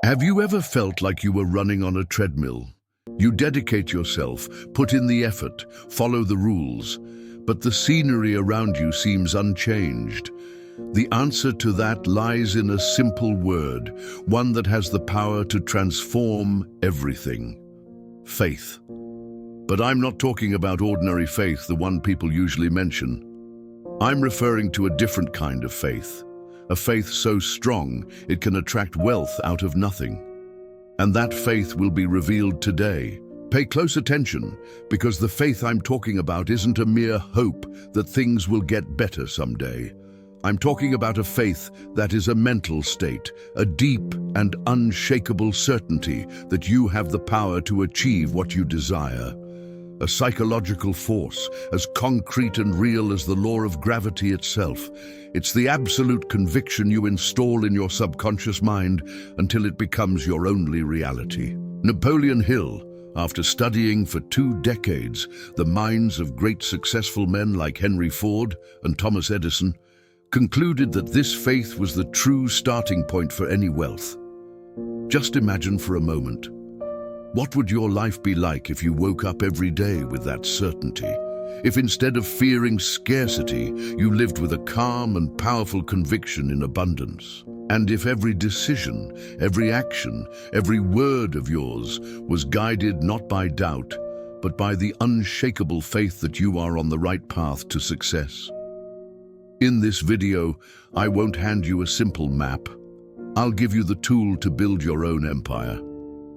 Have you ever felt like you were running on a treadmill? You dedicate yourself, put in the effort, follow the rules, but the scenery around you seems unchanged. The answer to that lies in a simple word, one that has the power to transform everything: faith. But I'm not talking about ordinary faith, the one people usually mention. I'm referring to a different kind of faith, a faith so strong it can attract wealth out of nothing. And that faith will be revealed today. Pay close attention, because the faith I'm talking about isn't a mere hope that things will get better someday. I'm talking about a faith that is a mental state, a deep and unshakable certainty that you have the power to achieve what you desire. A psychological force, as concrete and real as the law of gravity itself. It's the absolute conviction you install in your subconscious mind until it becomes your only reality. Napoleon Hill, after studying for 2 decades the minds of great successful men like Henry Ford and Thomas Edison, concluded that this faith was the true starting point for any wealth. Just imagine for a moment. What would your life be like if you woke up every day with that certainty? If instead of fearing scarcity, you lived with a calm and powerful conviction in abundance? And if every decision, every action, every word of yours was guided not by doubt, but by the unshakable faith that you are on the right path to success? In this video, I won't hand you a simple map. I'll give you the tool to build your own empire.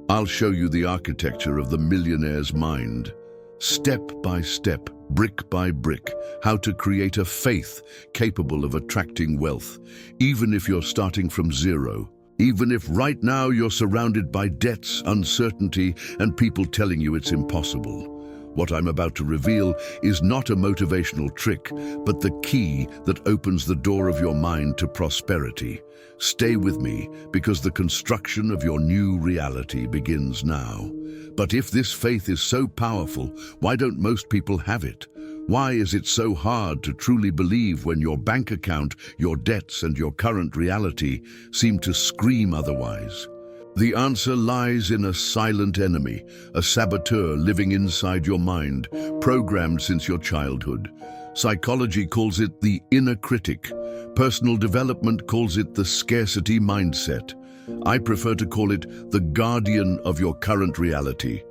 I'll show you the architecture of the millionaire's mind, step by step, brick by brick, how to create a faith capable of attracting wealth, even if you're starting from zero, even if right now you're surrounded by debts, uncertainty, and people telling you it's impossible. What I'm about to reveal is not a motivational trick, but the key that opens the door of your mind to prosperity. Stay with me, because the construction of your new reality begins now. But if this faith is so powerful, why don't most people have it? Why is it so hard to truly believe when your bank account, your debts, and your current reality seem to scream otherwise? The answer lies in a silent enemy, a saboteur living inside your mind, programmed since your childhood. Psychology calls it the inner critic. Personal development calls it the scarcity mindset. I prefer to call it the guardian of your current reality.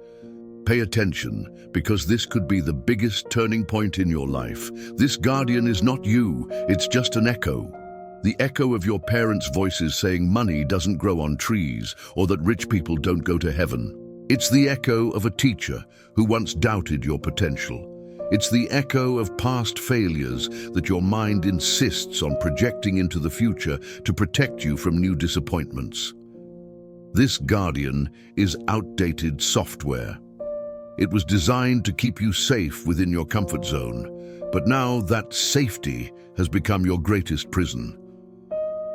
Pay attention, because this could be the biggest turning point in your life. This guardian is not you, it's just an echo. The echo of your parents' voices saying money doesn't grow on trees, or that rich people don't go to heaven. It's the echo of a teacher who once doubted your potential. It's the echo of past failures that your mind insists on projecting into the future to protect you from new disappointments. This guardian is outdated software. It was designed to keep you safe within your comfort zone, but now that safety has become your greatest prison.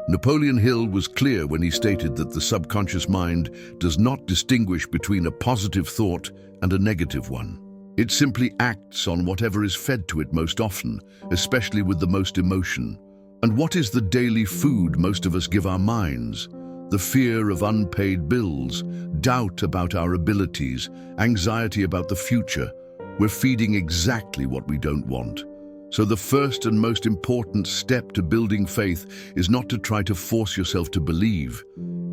Napoleon Hill was clear when he stated that the subconscious mind does not distinguish between a positive thought and a negative one. It simply acts on whatever is fed to it most often, especially with the most emotion. And what is the daily food most of us give our minds? The fear of unpaid bills, doubt about our abilities, anxiety about the future. We're feeding exactly what we don't want. So the first and most important step to building faith is not to try to force yourself to believe.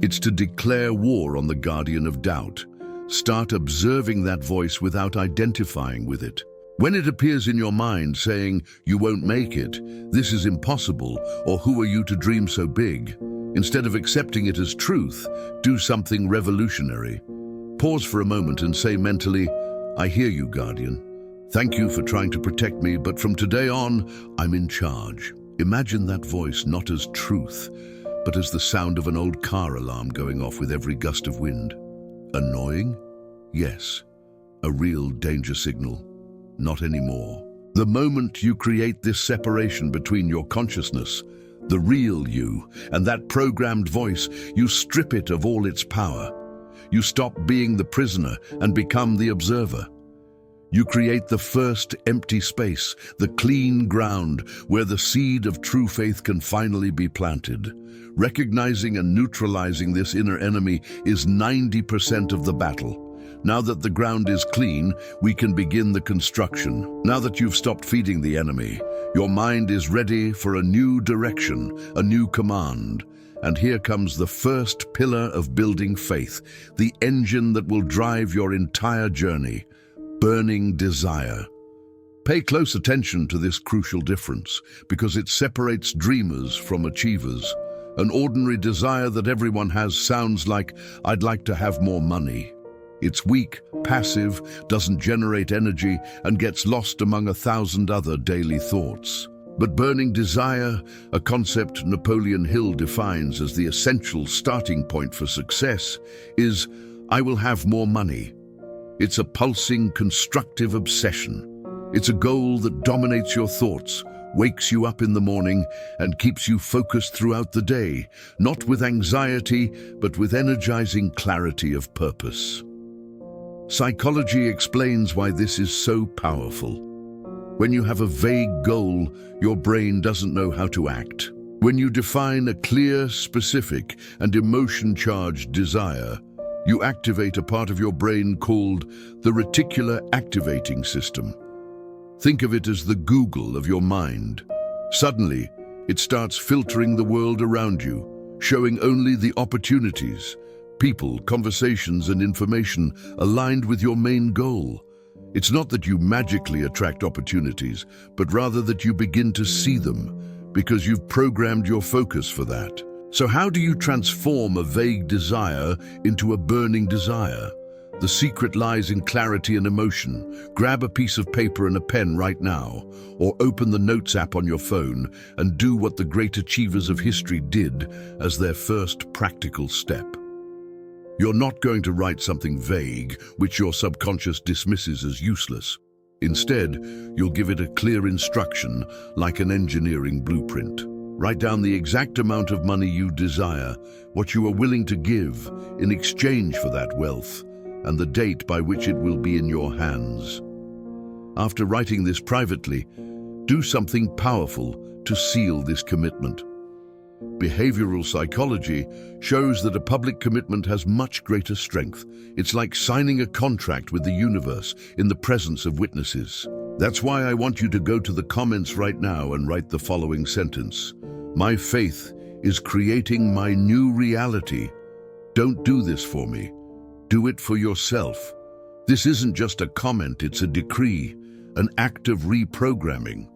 It's to declare war on the guardian of doubt. Start observing that voice without identifying with it. When it appears in your mind saying, "You won't make it," "This is impossible," or "Who are you to dream so big?" instead of accepting it as truth, do something revolutionary. Pause for a moment and say mentally, "I hear you, guardian. Thank you for trying to protect me, but from today on, I'm in charge." Imagine that voice not as truth, but as the sound of an old car alarm going off with every gust of wind. Annoying? Yes. A real danger signal? Not anymore. The moment you create this separation between your consciousness, the real you, and that programmed voice, you strip it of all its power. You stop being the prisoner and become the observer. You create the first empty space, the clean ground where the seed of true faith can finally be planted. Recognizing and neutralizing this inner enemy is 90% of the battle. Now that the ground is clean, we can begin the construction. Now that you've stopped feeding the enemy, your mind is ready for a new direction, a new command. And here comes the first pillar of building faith, the engine that will drive your entire journey: burning desire. Pay close attention to this crucial difference, because it separates dreamers from achievers. An ordinary desire that everyone has sounds like, "I'd like to have more money." It's weak, passive, doesn't generate energy, and gets lost among 1,000 other daily thoughts. But burning desire, a concept Napoleon Hill defines as the essential starting point for success, is, "I will have more money." It's a pulsing, constructive obsession. It's a goal that dominates your thoughts, wakes you up in the morning, and keeps you focused throughout the day, not with anxiety, but with energizing clarity of purpose. Psychology explains why this is so powerful. When you have a vague goal, your brain doesn't know how to act. When you define a clear, specific, and emotion-charged desire, you activate a part of your brain called the reticular activating system. Think of it as the Google of your mind. Suddenly, it starts filtering the world around you, showing only the opportunities, people, conversations, and information aligned with your main goal. It's not that you magically attract opportunities, but rather that you begin to see them, because you've programmed your focus for that. So how do you transform a vague desire into a burning desire? The secret lies in clarity and emotion. Grab a piece of paper and a pen right now, or open the Notes app on your phone and do what the great achievers of history did as their first practical step. You're not going to write something vague, which your subconscious dismisses as useless. Instead, you'll give it a clear instruction, like an engineering blueprint. Write down the exact amount of money you desire, what you are willing to give in exchange for that wealth, and the date by which it will be in your hands. After writing this privately, do something powerful to seal this commitment. Behavioral psychology shows that a public commitment has much greater strength. It's like signing a contract with the universe in the presence of witnesses. That's why I want you to go to the comments right now and write the following sentence: "My faith is creating my new reality. Don't do this for me. Do it for yourself." This isn't just a comment, it's a decree, an act of reprogramming.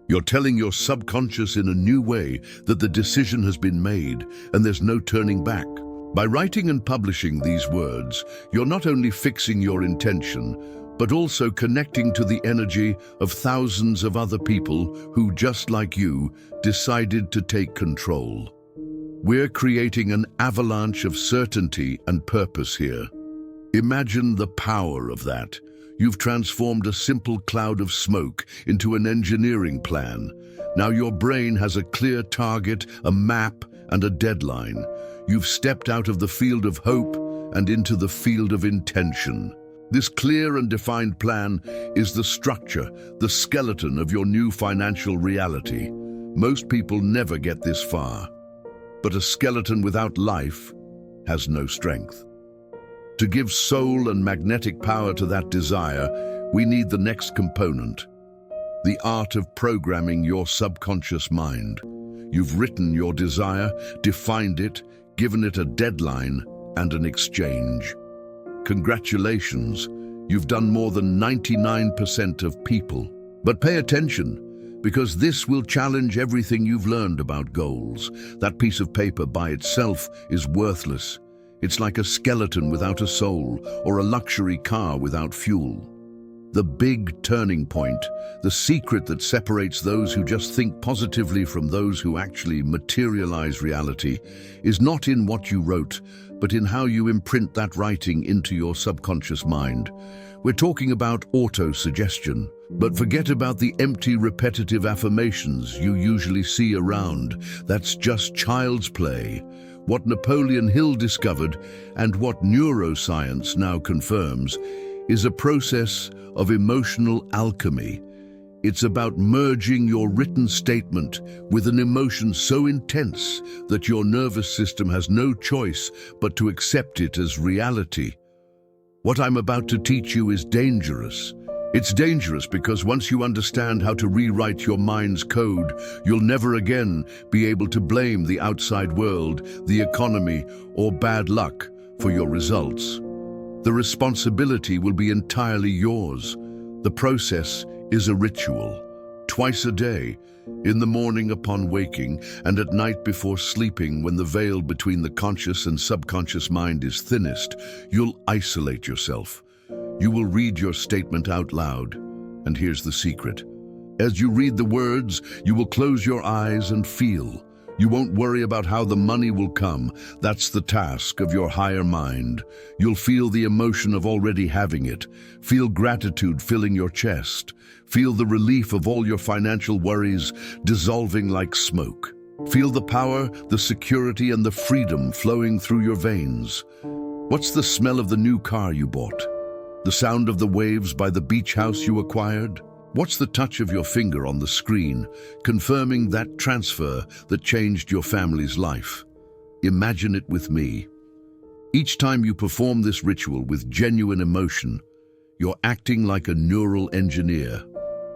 You're telling your subconscious in a new way that the decision has been made and there's no turning back. By writing and publishing these words, you're not only fixing your intention, but also connecting to the energy of thousands of other people who, just like you, decided to take control. We're creating an avalanche of certainty and purpose here. Imagine the power of that. You've transformed a simple cloud of smoke into an engineering plan. Now your brain has a clear target, a map, and a deadline. You've stepped out of the field of hope and into the field of intention. This clear and defined plan is the structure, the skeleton of your new financial reality. Most people never get this far. But a skeleton without life has no strength. To give soul and magnetic power to that desire, we need the next component: the art of programming your subconscious mind. You've written your desire, defined it, given it a deadline and an exchange. Congratulations, you've done more than 99% of people. But pay attention, because this will challenge everything you've learned about goals. That piece of paper by itself is worthless. It's like a skeleton without a soul, or a luxury car without fuel. The big turning point, the secret that separates those who just think positively from those who actually materialize reality, is not in what you wrote, but in how you imprint that writing into your subconscious mind. We're talking about autosuggestion. But forget about the empty, repetitive affirmations you usually see around. That's just child's play. What Napoleon Hill discovered, and what neuroscience now confirms, is a process of emotional alchemy. It's about merging your written statement with an emotion so intense that your nervous system has no choice but to accept it as reality. What I'm about to teach you is dangerous. It's dangerous because once you understand how to rewrite your mind's code, you'll never again be able to blame the outside world, the economy, or bad luck for your results. The responsibility will be entirely yours. The process is a ritual. Twice a day, in the morning upon waking and at night before sleeping, when the veil between the conscious and subconscious mind is thinnest, you'll isolate yourself. You will read your statement out loud. And here's the secret. As you read the words, you will close your eyes and feel. You won't worry about how the money will come. That's the task of your higher mind. You'll feel the emotion of already having it. Feel gratitude filling your chest. Feel the relief of all your financial worries dissolving like smoke. Feel the power, the security, and the freedom flowing through your veins. What's the smell of the new car you bought? The sound of the waves by the beach house you acquired? What's the touch of your finger on the screen, confirming that transfer that changed your family's life? Imagine it with me. Each time you perform this ritual with genuine emotion, you're acting like a neural engineer.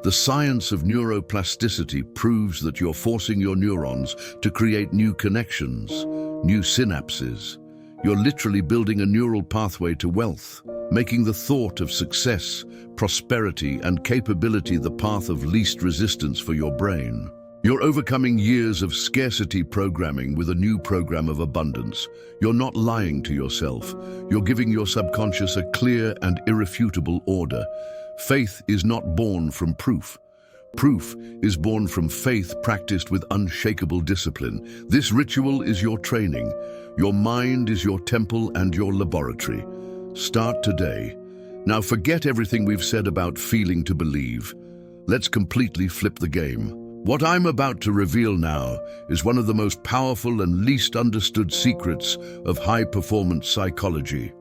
The science of neuroplasticity proves that you're forcing your neurons to create new connections, new synapses. You're literally building a neural pathway to wealth, making the thought of success, prosperity, and capability the path of least resistance for your brain. You're overcoming years of scarcity programming with a new program of abundance. You're not lying to yourself. You're giving your subconscious a clear and irrefutable order. Faith is not born from proof. Proof is born from faith practiced with unshakable discipline. This ritual is your training. Your mind is your temple and your laboratory. Start today. Now forget everything we've said about feeling to believe. Let's completely flip the game. What I'm about to reveal now is one of the most powerful and least understood secrets of high-performance psychology.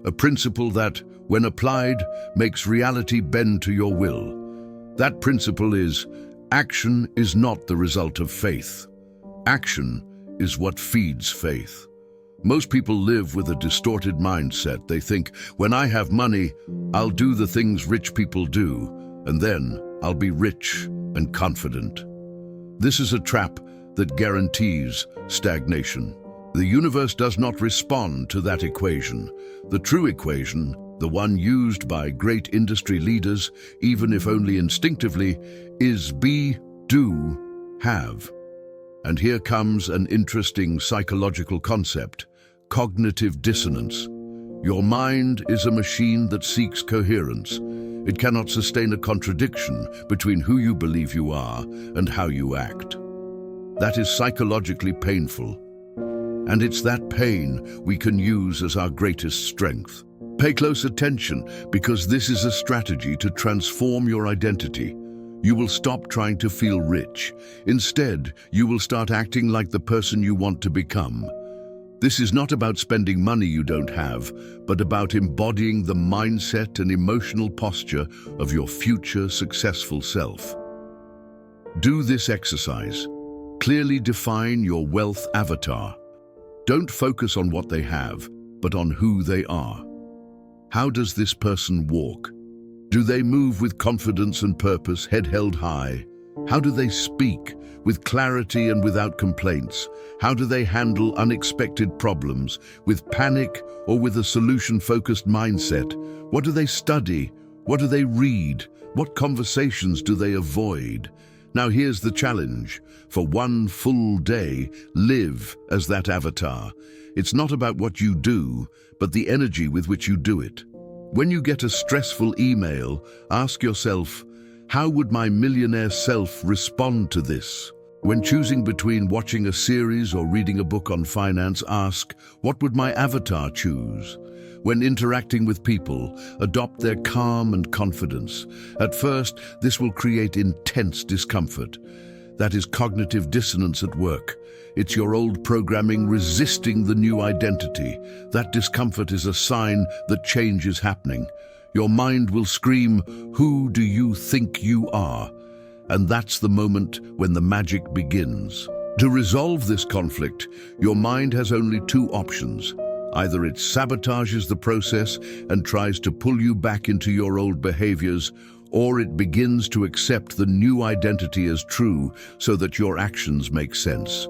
A principle that, when applied, makes reality bend to your will. That principle is, action is not the result of faith. Action is what feeds faith. Most people live with a distorted mindset. They think, when I have money, I'll do the things rich people do, and then I'll be rich and confident. This is a trap that guarantees stagnation. The universe does not respond to that equation. The true equation, the one used by great industry leaders, even if only instinctively, is be, do, have. And here comes an interesting psychological concept: cognitive dissonance. Your mind is a machine that seeks coherence. It cannot sustain a contradiction between who you believe you are and how you act. That is psychologically painful. And it's that pain we can use as our greatest strength. Pay close attention, because this is a strategy to transform your identity. You will stop trying to feel rich. Instead, you will start acting like the person you want to become. This is not about spending money you don't have, but about embodying the mindset and emotional posture of your future successful self. Do this exercise. Clearly define your wealth avatar. Don't focus on what they have, but on who they are. How does this person walk? Do they move with confidence and purpose, head held high? How do they speak, with clarity and without complaints? How do they handle unexpected problems, with panic or with a solution-focused mindset? What do they study? What do they read? What conversations do they avoid? Now here's the challenge. For one full day, live as that avatar. It's not about what you do, but the energy with which you do it. When you get a stressful email, ask yourself, how would my millionaire self respond to this? When choosing between watching a series or reading a book on finance, ask, what would my avatar choose? When interacting with people, adopt their calm and confidence. At first, this will create intense discomfort. That is cognitive dissonance at work. It's your old programming resisting the new identity. That discomfort is a sign that change is happening. Your mind will scream, "Who do you think you are?" And that's the moment when the magic begins. To resolve this conflict, your mind has only two options. Either it sabotages the process and tries to pull you back into your old behaviors, or it begins to accept the new identity as true so that your actions make sense.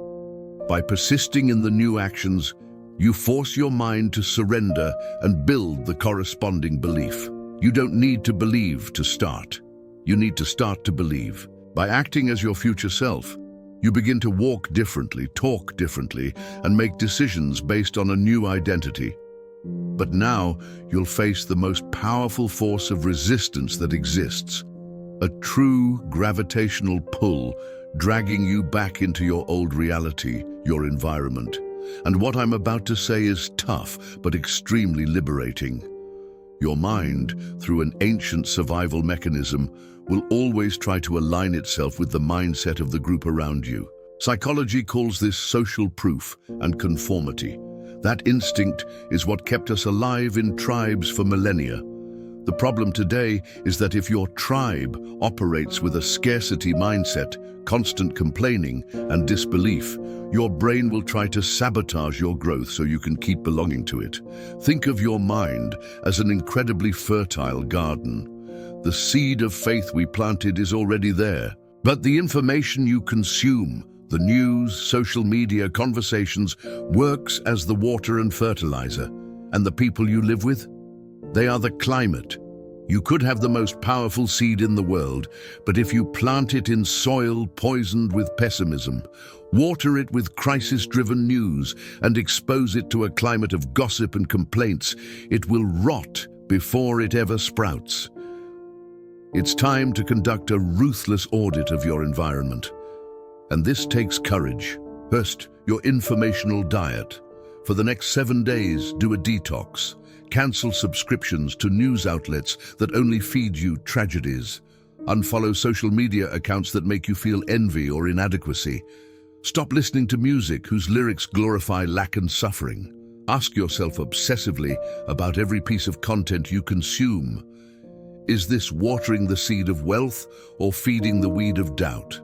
By persisting in the new actions, you force your mind to surrender and build the corresponding belief. You don't need to believe to start. You need to start to believe. By acting as your future self, you begin to walk differently, talk differently, and make decisions based on a new identity. But now you'll face the most powerful force of resistance that exists, a true gravitational pull dragging you back into your old reality, your environment. And what I'm about to say is tough, but extremely liberating. Your mind, through an ancient survival mechanism, will always try to align itself with the mindset of the group around you. Psychology calls this social proof and conformity. That instinct is what kept us alive in tribes for millennia. The problem today is that if your tribe operates with a scarcity mindset, constant complaining, and disbelief, your brain will try to sabotage your growth so you can keep belonging to it. Think of your mind as an incredibly fertile garden. The seed of faith we planted is already there, but the information you consume, the news, social media, conversations, works as the water and fertilizer. And the people you live with? They are the climate. You could have the most powerful seed in the world, but if you plant it in soil poisoned with pessimism, water it with crisis-driven news, and expose it to a climate of gossip and complaints, it will rot before it ever sprouts. It's time to conduct a ruthless audit of your environment. And this takes courage. First, your informational diet. For the next 7 days, do a detox. Cancel subscriptions to news outlets that only feed you tragedies. Unfollow social media accounts that make you feel envy or inadequacy. Stop listening to music whose lyrics glorify lack and suffering. Ask yourself obsessively about every piece of content you consume. Is this watering the seed of wealth or feeding the weed of doubt?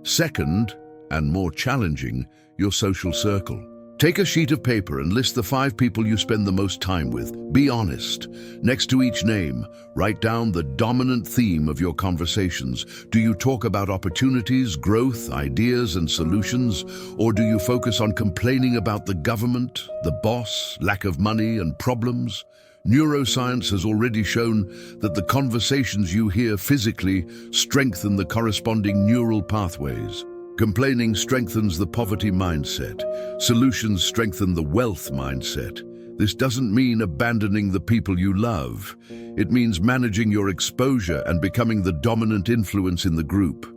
Second, and more challenging, your social circle. Take a sheet of paper and list the 5 people you spend the most time with. Be honest. Next to each name, write down the dominant theme of your conversations. Do you talk about opportunities, growth, ideas, and solutions? Or do you focus on complaining about the government, the boss, lack of money, and problems? Neuroscience has already shown that the conversations you hear physically strengthen the corresponding neural pathways. Complaining strengthens the poverty mindset. Solutions strengthen the wealth mindset. This doesn't mean abandoning the people you love. It means managing your exposure and becoming the dominant influence in the group.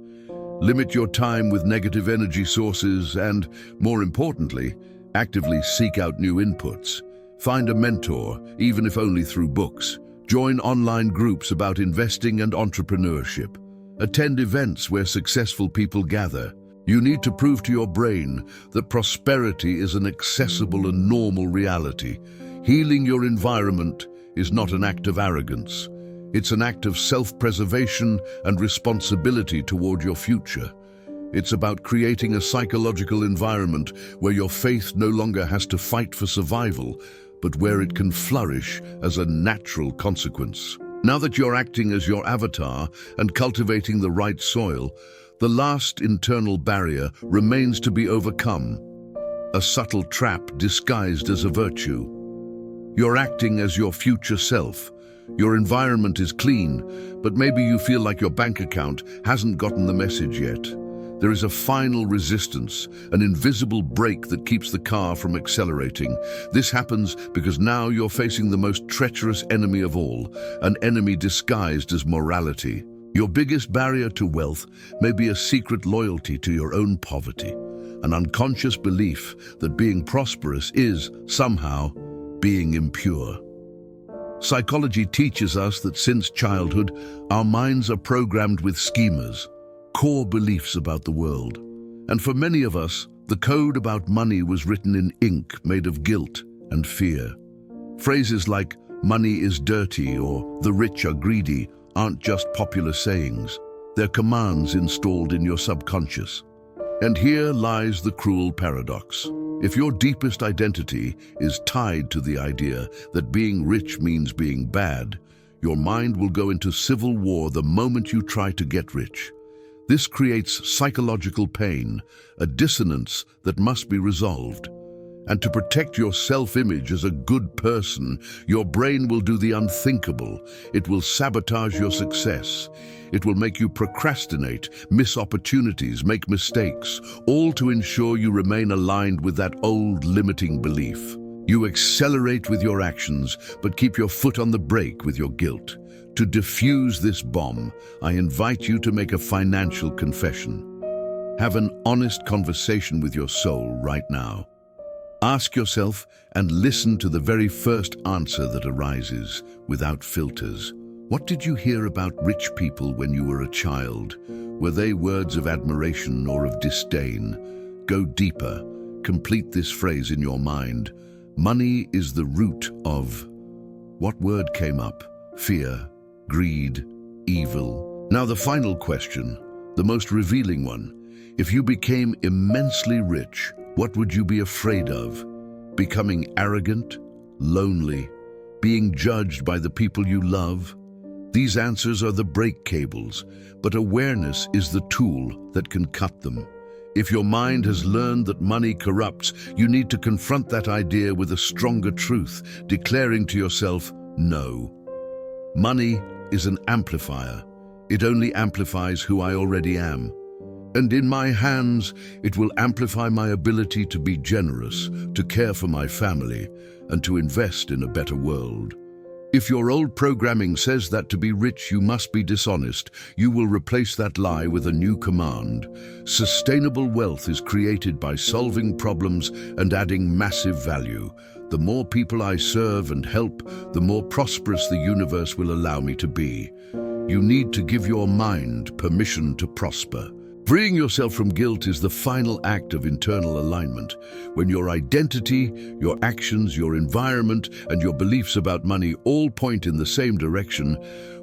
Limit your time with negative energy sources and, more importantly, actively seek out new inputs. Find a mentor, even if only through books. Join online groups about investing and entrepreneurship. Attend events where successful people gather. You need to prove to your brain that prosperity is an accessible and normal reality. Healing your environment is not an act of arrogance. It's an act of self-preservation and responsibility toward your future. It's about creating a psychological environment where your faith no longer has to fight for survival, but where it can flourish as a natural consequence. Now that you're acting as your avatar and cultivating the right soil, the last internal barrier remains to be overcome, a subtle trap disguised as a virtue. You're acting as your future self. Your environment is clean, but maybe you feel like your bank account hasn't gotten the message yet. There is a final resistance, an invisible brake that keeps the car from accelerating. This happens because now you're facing the most treacherous enemy of all, an enemy disguised as morality. Your biggest barrier to wealth may be a secret loyalty to your own poverty, an unconscious belief that being prosperous is, somehow, being impure. Psychology teaches us that since childhood, our minds are programmed with schemas, core beliefs about the world. And for many of us, the code about money was written in ink made of guilt and fear. Phrases like, money is dirty or the rich are greedy aren't just popular sayings. They're commands installed in your subconscious. And here lies the cruel paradox. If your deepest identity is tied to the idea that being rich means being bad, your mind will go into civil war the moment you try to get rich. This creates psychological pain, a dissonance that must be resolved. And to protect your self-image as a good person, your brain will do the unthinkable. It will sabotage your success. It will make you procrastinate, miss opportunities, make mistakes, all to ensure you remain aligned with that old limiting belief. You accelerate with your actions, but keep your foot on the brake with your guilt. To defuse this bomb, I invite you to make a financial confession. Have an honest conversation with your soul right now. Ask yourself and listen to the very first answer that arises, without filters. What did you hear about rich people when you were a child? Were they words of admiration or of disdain? Go deeper. Complete this phrase in your mind. Money is the root of... What word came up? Fear, greed, evil. Now the final question, the most revealing one. If you became immensely rich, what would you be afraid of? Becoming arrogant, lonely, being judged by the people you love? These answers are the brake cables, but awareness is the tool that can cut them. If your mind has learned that money corrupts, you need to confront that idea with a stronger truth, declaring to yourself, no. Money is an amplifier. It only amplifies who I already am. And in my hands, it will amplify my ability to be generous, to care for my family, and to invest in a better world. If your old programming says that to be rich you must be dishonest, you will replace that lie with a new command. Sustainable wealth is created by solving problems and adding massive value. The more people I serve and help, the more prosperous the universe will allow me to be. You need to give your mind permission to prosper. Freeing yourself from guilt is the final act of internal alignment. When your identity, your actions, your environment, and your beliefs about money all point in the same direction,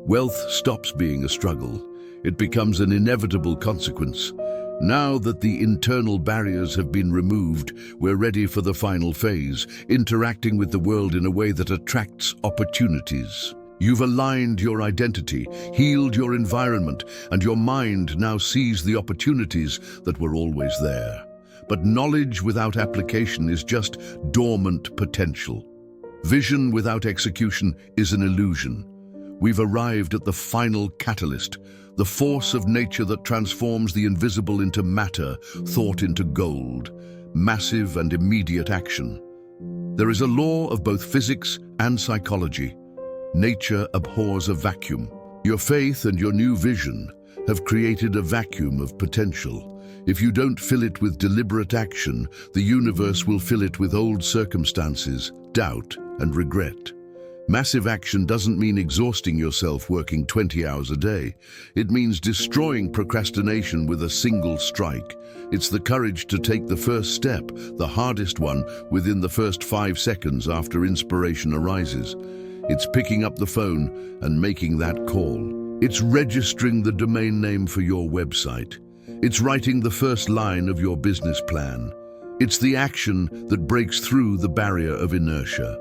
wealth stops being a struggle. It becomes an inevitable consequence. Now that the internal barriers have been removed, we're ready for the final phase, interacting with the world in a way that attracts opportunities. You've aligned your identity, healed your environment, and your mind now sees the opportunities that were always there. But knowledge without application is just dormant potential. Vision without execution is an illusion. We've arrived at the final catalyst, the force of nature that transforms the invisible into matter, thought into gold, massive and immediate action. There is a law of both physics and psychology. Nature abhors a vacuum. Your faith and your new vision have created a vacuum of potential. If you don't fill it with deliberate action, the universe will fill it with old circumstances, doubt, and regret. Massive action doesn't mean exhausting yourself working 20 hours a day. It means destroying procrastination with a single strike. It's the courage to take the first step, the hardest one, within the first 5 seconds after inspiration arises. It's picking up the phone and making that call. It's registering the domain name for your website. It's writing the first line of your business plan. It's the action that breaks through the barrier of inertia.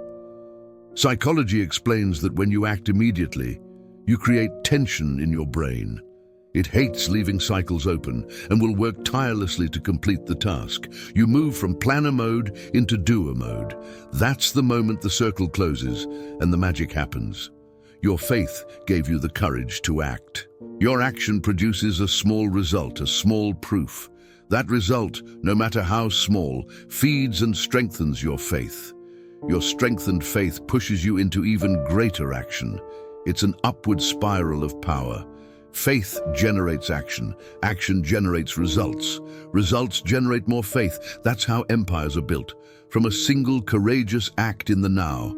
Psychology explains that when you act immediately, you create tension in your brain. It hates leaving cycles open and will work tirelessly to complete the task. You move from planner mode into doer mode. That's the moment the circle closes and the magic happens. Your faith gave you the courage to act. Your action produces a small result, a small proof. That result, no matter how small, feeds and strengthens your faith. Your strengthened faith pushes you into even greater action. It's an upward spiral of power. Faith generates action. Action generates results. Results generate more faith. That's how empires are built, from a single courageous act in the now.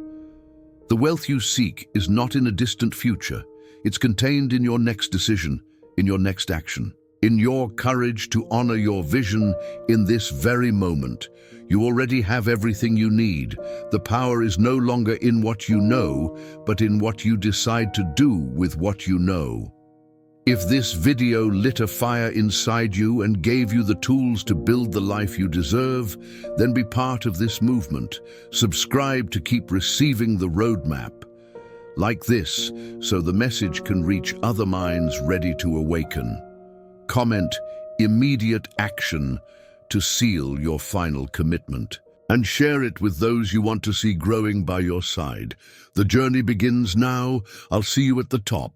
The wealth you seek is not in a distant future. It's contained in your next decision, in your next action. in your courage to honor your vision in this very moment. You already have everything you need. The power is no longer in what you know, but in what you decide to do with what you know. If this video lit a fire inside you and gave you the tools to build the life you deserve, then be part of this movement. Subscribe to keep receiving the roadmap. Like this, so the message can reach other minds ready to awaken. Comment immediate action to seal your final commitment. And share it with those you want to see growing by your side. The journey begins now. I'll see you at the top.